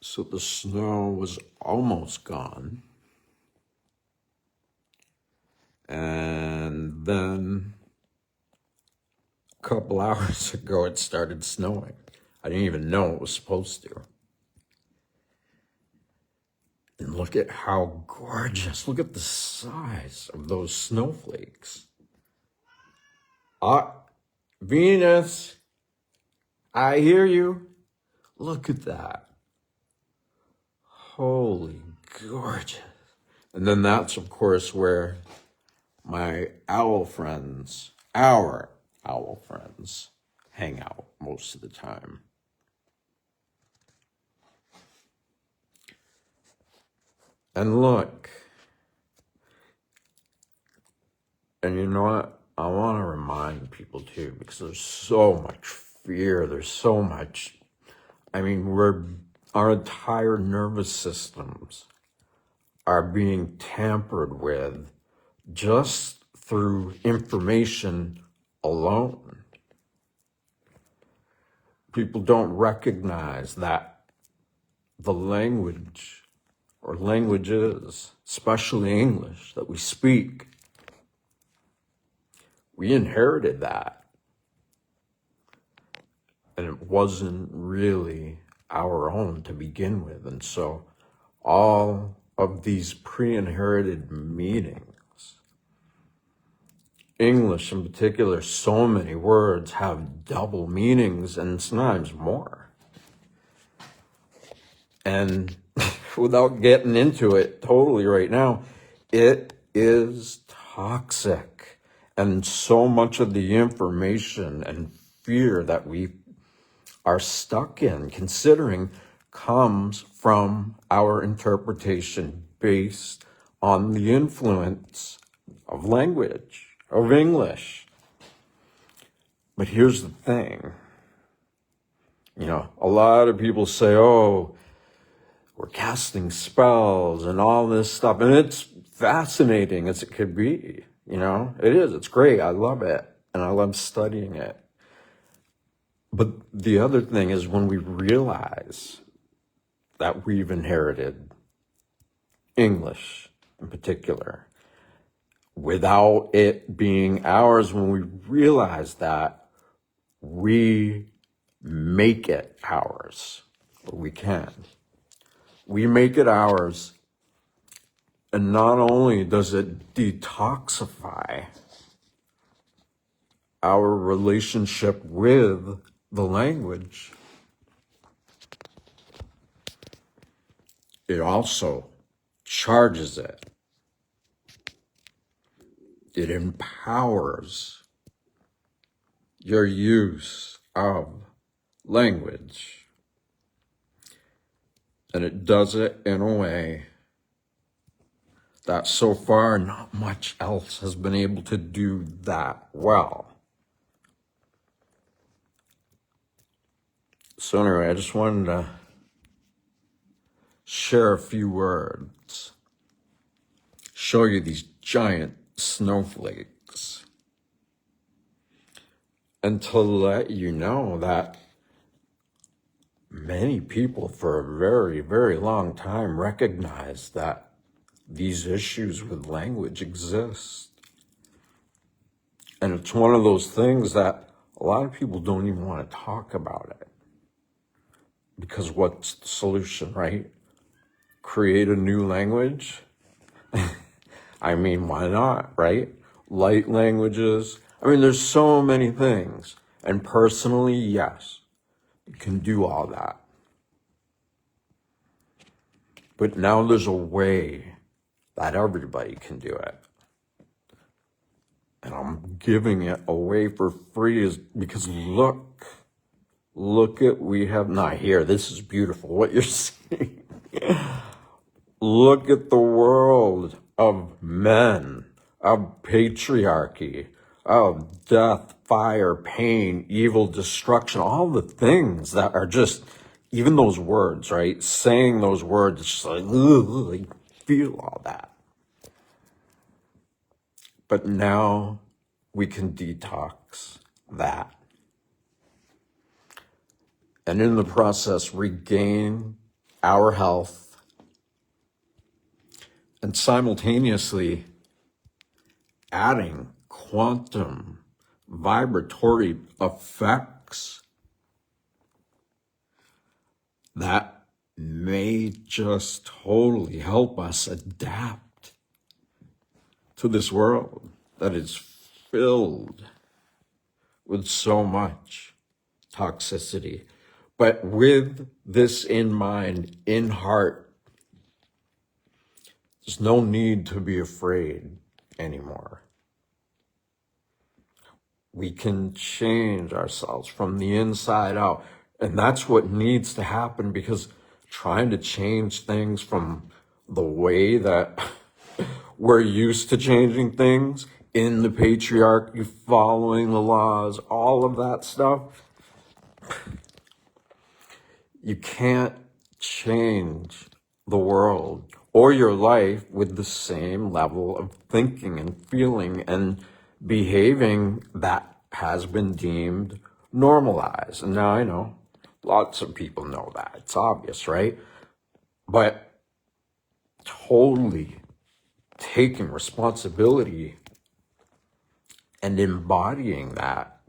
So the snow was almost gone. And then a couple hours ago, it started snowing. I didn't even know it was supposed to. And look at how gorgeous. Look at the size of those snowflakes. Venus, I hear you. Look at that. Holy gorgeous. And then that's, of course, where my owl friends, our owl friends, hang out most of the time. And look, and you know what? I want to remind people too, because there's so much fear. There's so much, our entire nervous systems are being tampered with just through information alone. People don't recognize that the language or languages, especially English, that we speak, we inherited that. And it wasn't really our own to begin with. And so all of these pre-inherited meanings, English in particular, so many words have double meanings and sometimes more. And without getting into it totally right now, it is toxic. And so much of the information and fear that we are stuck in, considering, comes from our interpretation based on the influence of language, of English. But here's the thing. A lot of people say, oh, we're casting spells and all this stuff. And it's fascinating as it could be. It is. It's great. I love it. And I love studying it. But the other thing is when we realize that we've inherited English in particular, without it being ours, when we realize that, we make it ours. We can. We make it ours, and not only does it detoxify our relationship with the language, it also charges it. It empowers your use of language. And it does it in a way that so far not much else has been able to do that well. So anyway, I just wanted to share a few words, show you these giant snowflakes, and to let you know that many people for a very, very long time recognized that these issues with language exist. And it's one of those things that a lot of people don't even want to talk about it. Because what's the solution, right? Create a new language? Why not, right? Light languages. There's so many things. And personally, yes, you can do all that. But now there's a way that everybody can do it. And I'm giving it away for free because look at, we have not here. This is beautiful what you're seeing. Look at the world of men, of patriarchy, of death, fire, pain, evil, destruction, all the things that are just, even those words, right? Saying those words, it's just like, ugh, I feel all that. But now we can detox that. And in the process, regain our health, and simultaneously adding quantum vibratory effects that may just totally help us adapt to this world that is filled with so much toxicity. But with this in mind, in heart, there's no need to be afraid anymore. We can change ourselves from the inside out. And that's what needs to happen, because trying to change things from the way that we're used to changing things in the patriarchy, following the laws, all of that stuff, you can't change the world or your life with the same level of thinking and feeling and behaving that has been deemed normalized. And now I know lots of people know that. It's obvious, right? But totally taking responsibility and embodying that,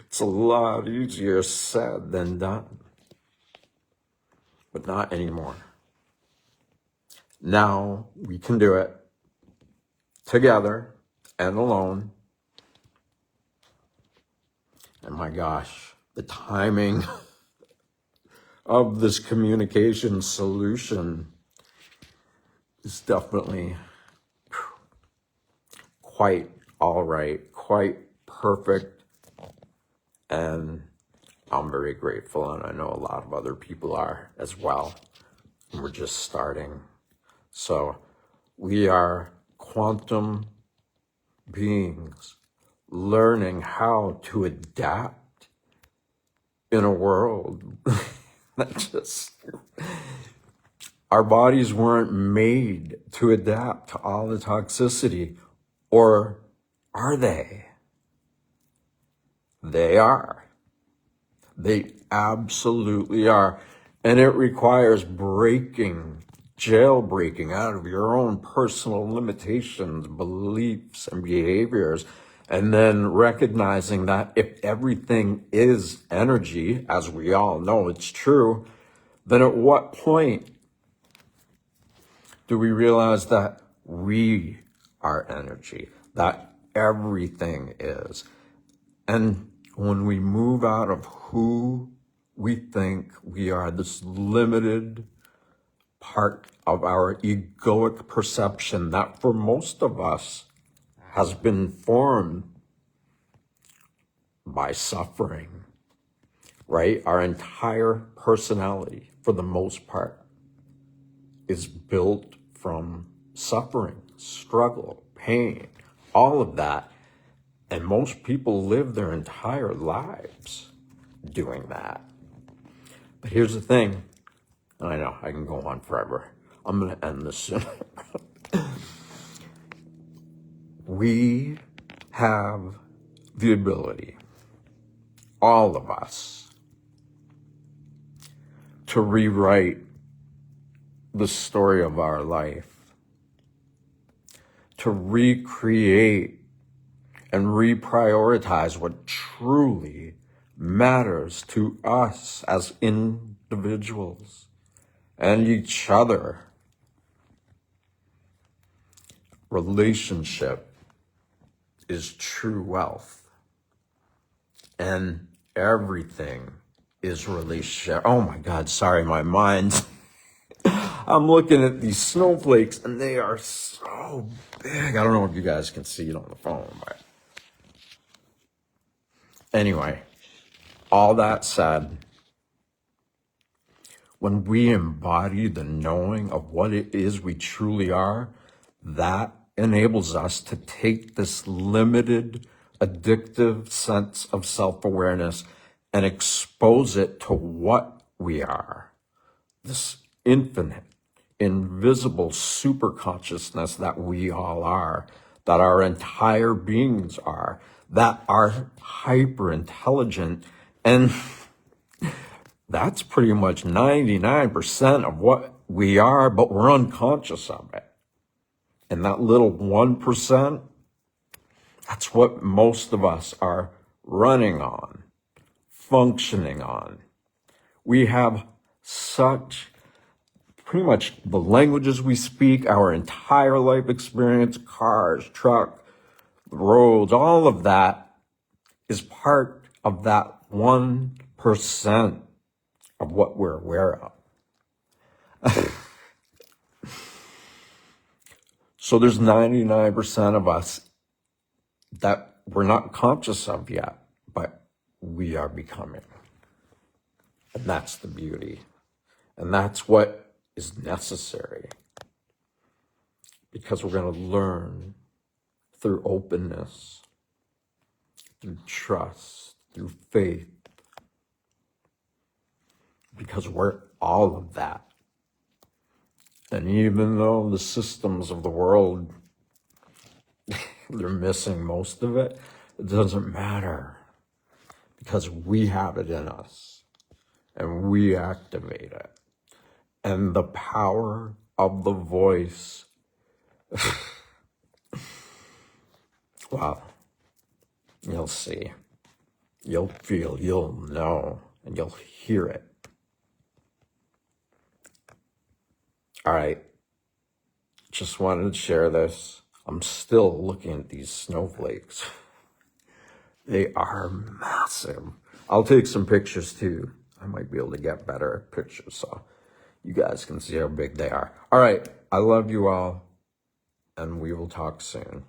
it's a lot easier said than done. But not anymore. Now we can do it together and alone. And my gosh, the timing of this communication solution is definitely quite all right, quite perfect. And I'm very grateful, and I know a lot of other people are as well. And we're just starting. So we are quantum beings learning how to adapt in a world that just, our bodies weren't made to adapt to all the toxicity. Or are they? They are. They absolutely are. And it requires jailbreaking out of your own personal limitations, beliefs, and behaviors, and then recognizing that if everything is energy, as we all know it's true, then at what point do we realize that we are energy, that everything is? And when we move out of who we think we are, this limited part of our egoic perception that for most of us has been formed by suffering, right? Our entire personality, for the most part, is built from suffering, struggle, pain, all of that. And most people live their entire lives doing that. But here's the thing, and I know I can go on forever. I'm going to end this soon. We have the ability, all of us, to rewrite the story of our life, to recreate and reprioritize what truly matters to us as individuals and each other. Relationship is true wealth, and everything is relationship. Oh my God, sorry, my mind's I'm looking at these snowflakes and they are so big. I don't know if you guys can see it on the phone, but anyway, all that said, when we embody the knowing of what it is we truly are, that enables us to take this limited, addictive sense of self-awareness and expose it to what we are. This infinite, invisible super consciousness that we all are, that our entire beings are, that are hyper intelligent and That's pretty much 99% of what we are, but we're unconscious of it. And that little 1%, that's what most of us are running on, functioning on. We have such, pretty much the languages we speak, our entire life experience, cars, truck, roads, all of that is part of that 1% of what we're aware of. So there's 99% of us that we're not conscious of yet, but we are becoming. And that's the beauty. And that's what is necessary. Because we're going to learn through openness, through trust, through faith. Because we're all of that. And even though the systems of the world, they're missing most of it, it doesn't matter. Because we have it in us. And we activate it. And the power of the voice. Wow. You'll see. You'll feel, you'll know, and you'll hear it. All right. Just wanted to share this. I'm still looking at these snowflakes. They are massive. I'll take some pictures too. I might be able to get better pictures so you guys can see how big they are. All right. I love you all, and we will talk soon.